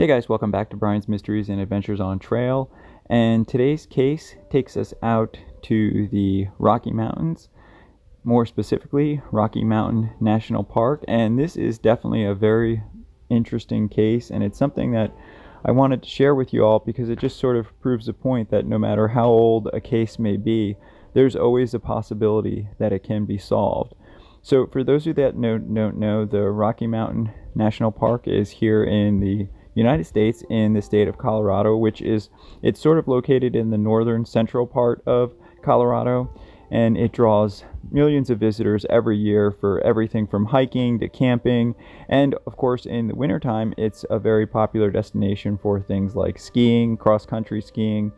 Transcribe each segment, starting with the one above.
Hey guys, welcome back to Brian's Mysteries and Adventures on Trail. And today's case takes us out to the Rocky Mountains, more specifically Rocky Mountain National Park. And this is definitely a very interesting case, and it's something that I wanted to share with you all because it just sort of proves the point that no matter how old a case may be, there's always a possibility that it can be solved. So for those of you that don't know, the Rocky Mountain National Park is here in the United States, in the state of Colorado, it's sort of located in the northern central part of Colorado, and it draws millions of visitors every year for everything from hiking to camping, and of course in the wintertime it's a very popular destination for things like skiing, cross-country skiing,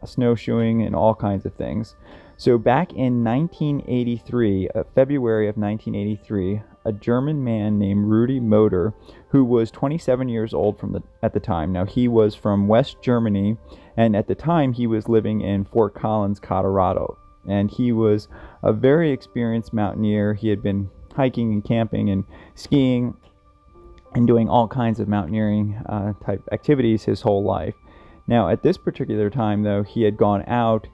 snowshoeing, and all kinds of things. So back in 1983, February of 1983, a German man named Rudi Moder, who was 27 years old at the time. Now, he was from West Germany, and at the time he was living in Fort Collins, Colorado. And he was a very experienced mountaineer. He had been hiking and camping and skiing and doing all kinds of mountaineering type activities his whole life. Now, at this particular time, though, he had gone out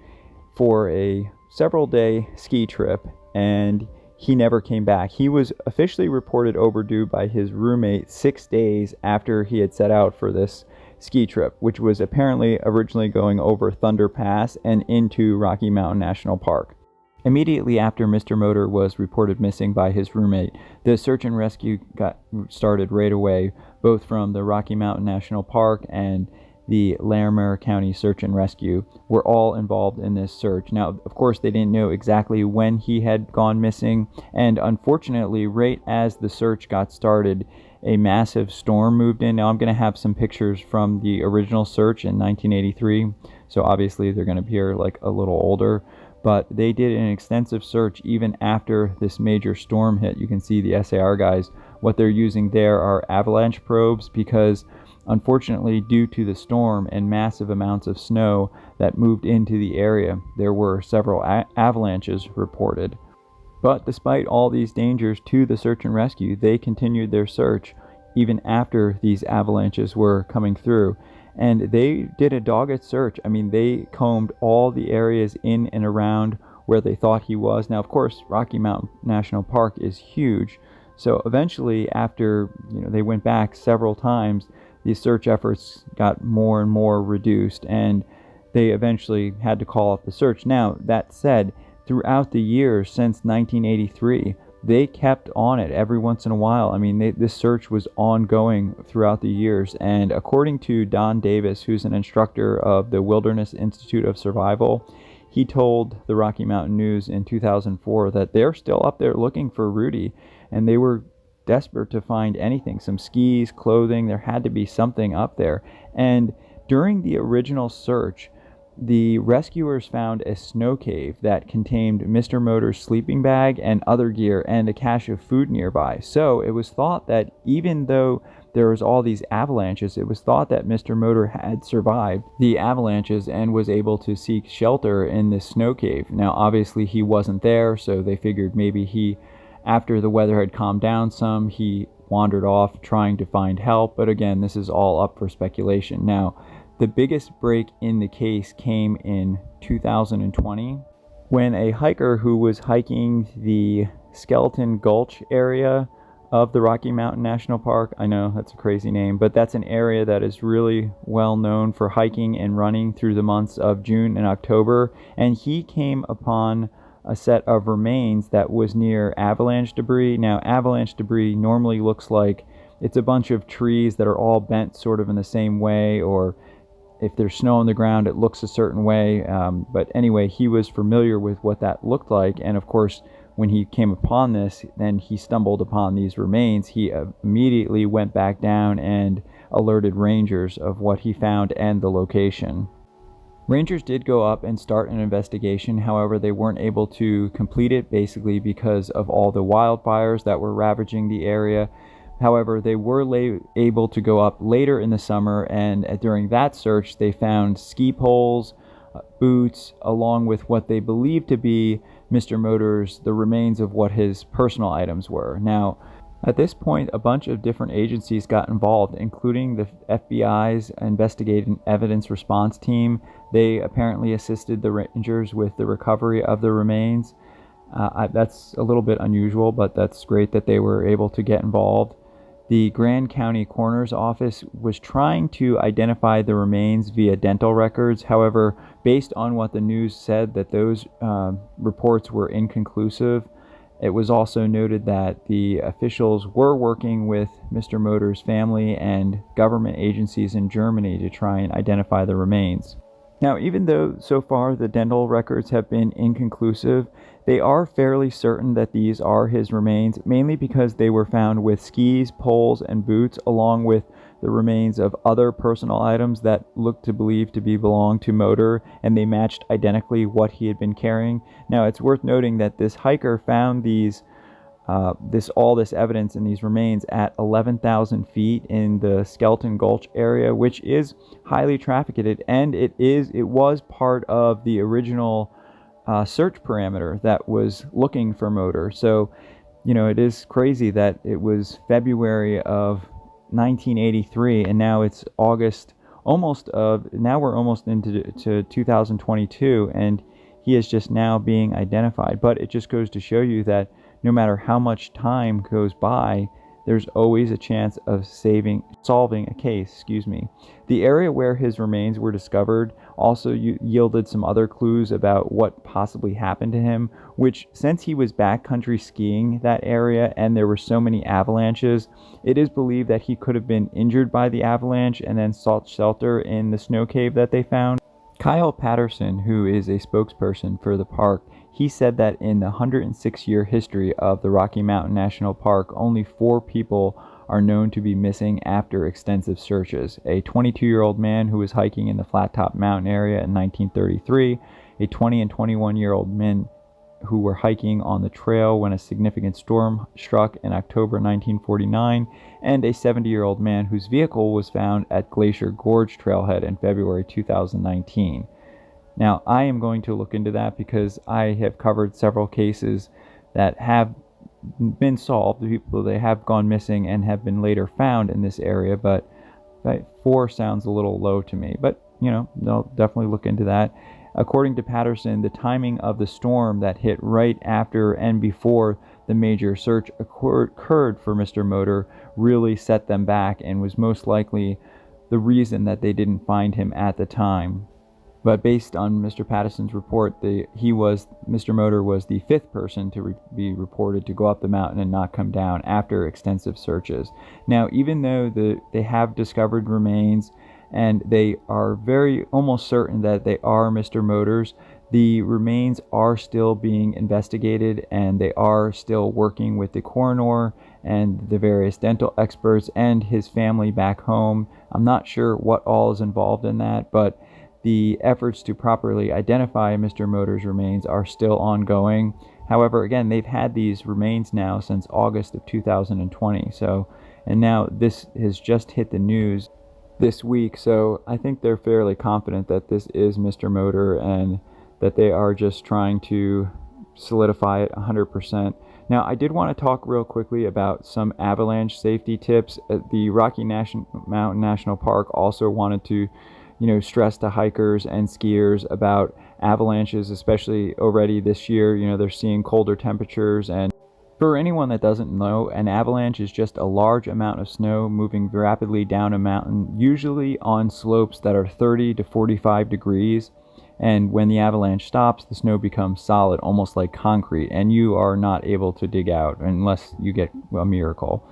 for a several-day ski trip, and he never came back. He was officially reported overdue by his roommate 6 days after he had set out for this ski trip, which was apparently originally going over Thunder Pass and into Rocky Mountain National Park. Immediately after Mr. Moder was reported missing by his roommate, the search and rescue got started right away, both from the Rocky Mountain National Park and the Larimer County Search and Rescue were all involved in this search. Now, of course, they didn't know exactly when he had gone missing, and unfortunately, right as the search got started, a massive storm moved in. Now, I'm going to have some pictures from the original search in 1983, so obviously they're going to appear like a little older, but they did an extensive search even after this major storm hit. You can see the SAR guys, what they're using there are avalanche probes, because unfortunately, due to the storm and massive amounts of snow that moved into the area, there were several avalanches reported. But despite all these dangers to the search and rescue, they continued their search even after these avalanches were coming through. And they did a dogged search. I mean, they combed all the areas in and around where they thought he was. Now, of course, Rocky Mountain National Park is huge. So eventually, after they went back several times, these search efforts got more and more reduced, and they eventually had to call off the search. Now, that said, throughout the years since 1983, they kept on it every once in a while. I mean, this search was ongoing throughout the years, and according to Don Davis, who's an instructor of the Wilderness Institute of Survival, he told the Rocky Mountain News in 2004 that they're still up there looking for Rudi, and they were desperate to find anything, some skis, clothing. There had to be something up there. And during the original search, the rescuers found a snow cave that contained Mr. Moder's sleeping bag and other gear and a cache of food nearby. So it was thought that even though there was all these avalanches, it was thought that Mr. Moder had survived the avalanches and was able to seek shelter in this snow cave. Now, obviously, he wasn't there, so they figured maybe after the weather had calmed down some, he wandered off trying to find help. But again, this is all up for speculation. Now, the biggest break in the case came in 2020 when a hiker who was hiking the Skeleton Gulch area of the Rocky Mountain National Park, I know that's a crazy name, but that's an area that is really well known for hiking and running through the months of June and October, and he came upon a set of remains that was near avalanche debris. Now, avalanche debris normally looks like it's a bunch of trees that are all bent sort of in the same way, or if there's snow on the ground, it looks a certain way. But anyway, he was familiar with what that looked like, and of course, when he came upon this, then he stumbled upon these remains. He immediately went back down and alerted rangers of what he found and the location. Rangers did go up and start an investigation. However, they weren't able to complete it, basically because of all the wildfires that were ravaging the area. However, they were able to go up later in the summer, and during that search, they found ski poles, boots, along with what they believed to be Mr. Moder's, the remains of what his personal items were. Now, At this point, a bunch of different agencies got involved, including the FBI's Investigative Evidence Response Team. They apparently assisted the Rangers with the recovery of the remains. That's a little bit unusual, but that's great that they were able to get involved. The Grand County Coroner's Office was trying to identify the remains via dental records. However, based on what the news said, that those reports were inconclusive. It was also noted that the officials were working with Mr. Moder's family and government agencies in Germany to try and identify the remains. Now, even though so far the dental records have been inconclusive, they are fairly certain that these are his remains, mainly because they were found with skis, poles, and boots, along with the remains of other personal items that looked to believe to belong to Moder, and they matched identically what he had been carrying. Now, it's worth noting that this hiker found all this evidence and these remains at 11,000 feet in the Skeleton Gulch area, which is highly trafficked, and it was part of the original search parameter that was looking for Moder. So, it is crazy that it was February of 1983, and now it's August. Now we're almost into 2022, and he is just now being identified. But it just goes to show you that no matter how much time goes by, there's always a chance of solving a case. The area where his remains were discovered also yielded some other clues about what possibly happened to him, which, since he was backcountry skiing that area and there were so many avalanches, it is believed that he could have been injured by the avalanche and then sought shelter in the snow cave that they found. Kyle Patterson, who is a spokesperson for the park, he said that in the 106-year history of the Rocky Mountain National Park, only 4 people are known to be missing after extensive searches. A 22-year-old man who was hiking in the Flat Top Mountain area in 1933, a 20 and 21-year-old men who were hiking on the trail when a significant storm struck in October 1949, and a 70-year-old man whose vehicle was found at Glacier Gorge Trailhead in February 2019. Now, I am going to look into that because I have covered several cases that have been solved. The people, they have gone missing and have been later found in this area, but 4 sounds a little low to me. But, they'll definitely look into that. According to Patterson, the timing of the storm that hit right after and before the major search occurred for Mr. Moder really set them back and was most likely the reason that they didn't find him at the time. But based on Mr. Patterson's report, Mr. Moder was the 5th person to be reported to go up the mountain and not come down after extensive searches. Now, even though they have discovered remains and they are almost certain that they are Mr. Moder's, the remains are still being investigated, and they are still working with the coroner and the various dental experts and his family back home. I'm not sure what all is involved in that, but the efforts to properly identify Mr. Moder's remains are still ongoing. However, again, they've had these remains now since August of 2020. And now this has just hit the news this week. So I think they're fairly confident that this is Mr. Moder and that they are just trying to solidify it 100%. Now, I did want to talk real quickly about some avalanche safety tips. The Rocky Mountain National Park also wanted to stress to hikers and skiers about avalanches, especially already this year. They're seeing colder temperatures, and for anyone that doesn't know, an avalanche is just a large amount of snow moving rapidly down a mountain, usually on slopes that are 30 to 45 degrees. And when the avalanche stops, the snow becomes solid, almost like concrete, and you are not able to dig out unless you get a miracle.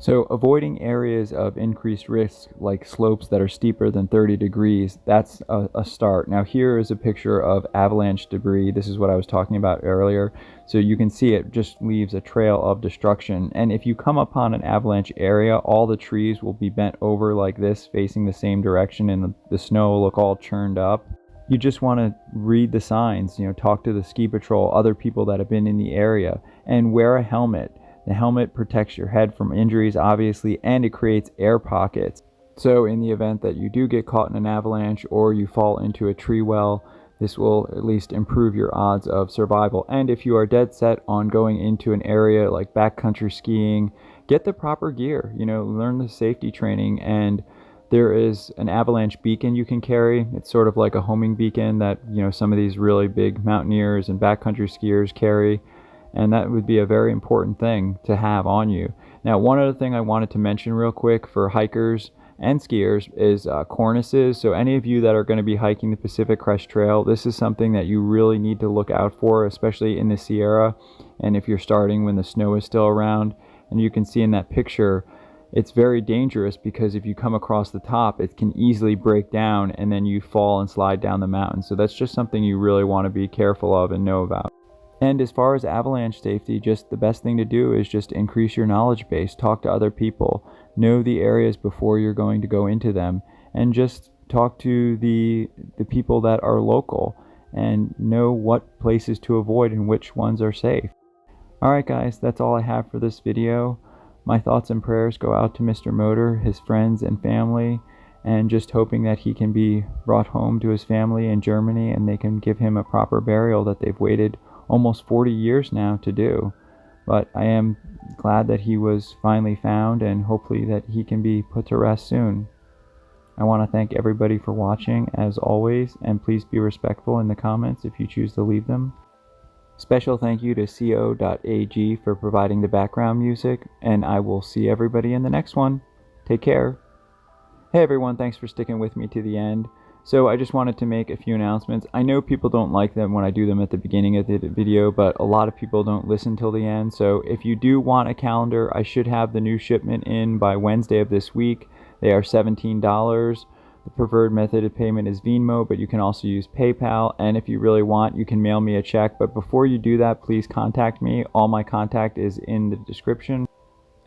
So avoiding areas of increased risk, like slopes that are steeper than 30 degrees, that's a start. Now, here is a picture of avalanche debris. This is what I was talking about earlier. So you can see it just leaves a trail of destruction. And if you come upon an avalanche area, all the trees will be bent over like this, facing the same direction, and the snow will look all churned up. You just want to read the signs, talk to the ski patrol, other people that have been in the area, and wear a helmet. The helmet protects your head from injuries, obviously, and it creates air pockets. So in the event that you do get caught in an avalanche or you fall into a tree well, This will at least improve your odds of survival. And if you are dead set on going into an area like backcountry skiing, get the proper gear, learn the safety training. And there is an avalanche beacon you can carry. It's sort of like a homing beacon that, some of these really big mountaineers and backcountry skiers carry. And that would be a very important thing to have on you. Now, one other thing I wanted to mention real quick for hikers and skiers is cornices. So any of you that are going to be hiking the Pacific Crest Trail, this is something that you really need to look out for, especially in the Sierra, and if you're starting when the snow is still around. And you can see in that picture, it's very dangerous because if you come across the top, it can easily break down and then you fall and slide down the mountain. So that's just something you really want to be careful of and know about. And as far as avalanche safety, just the best thing to do is just increase your knowledge base, talk to other people, know the areas before you're going to go into them, and just talk to the people that are local and know what places to avoid and which ones are safe. Alright guys, that's all I have for this video. My thoughts and prayers go out to Mr. Moder, his friends and family, and just hoping that he can be brought home to his family in Germany and they can give him a proper burial that they've waited almost 40 years now to do. But I am glad that he was finally found, and hopefully that he can be put to rest soon. I want to thank everybody for watching as always, and please be respectful in the comments if you choose to leave them. Special thank you to co.ag for providing the background music, and I will see everybody in the next one. Take care. Hey everyone, thanks for sticking with me to the end. So I just wanted to make a few announcements. I know people don't like them when I do them at the beginning of the video, but a lot of people don't listen till the end. So if you do want a calendar, I should have the new shipment in by Wednesday of this week. They are $17. The preferred method of payment is Venmo, but you can also use PayPal. And if you really want, you can mail me a check. But before you do that, please contact me. All my contact is in the description.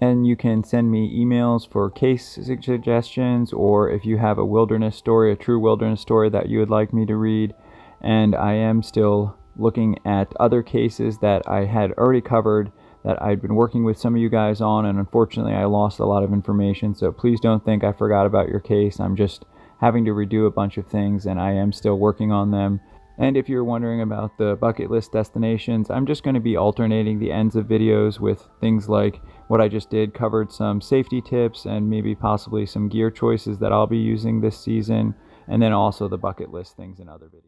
And you can send me emails for case suggestions, or if you have a wilderness story, a true wilderness story that you would like me to read. And I am still looking at other cases that I had already covered that I'd been working with some of you guys on, and unfortunately I lost a lot of information. So please don't think I forgot about your case. I'm just having to redo a bunch of things, and I am still working on them. And if you're wondering about the bucket list destinations, I'm just going to be alternating the ends of videos with things like what I just did, covered some safety tips and maybe possibly some gear choices that I'll be using this season, and then also the bucket list things in other videos.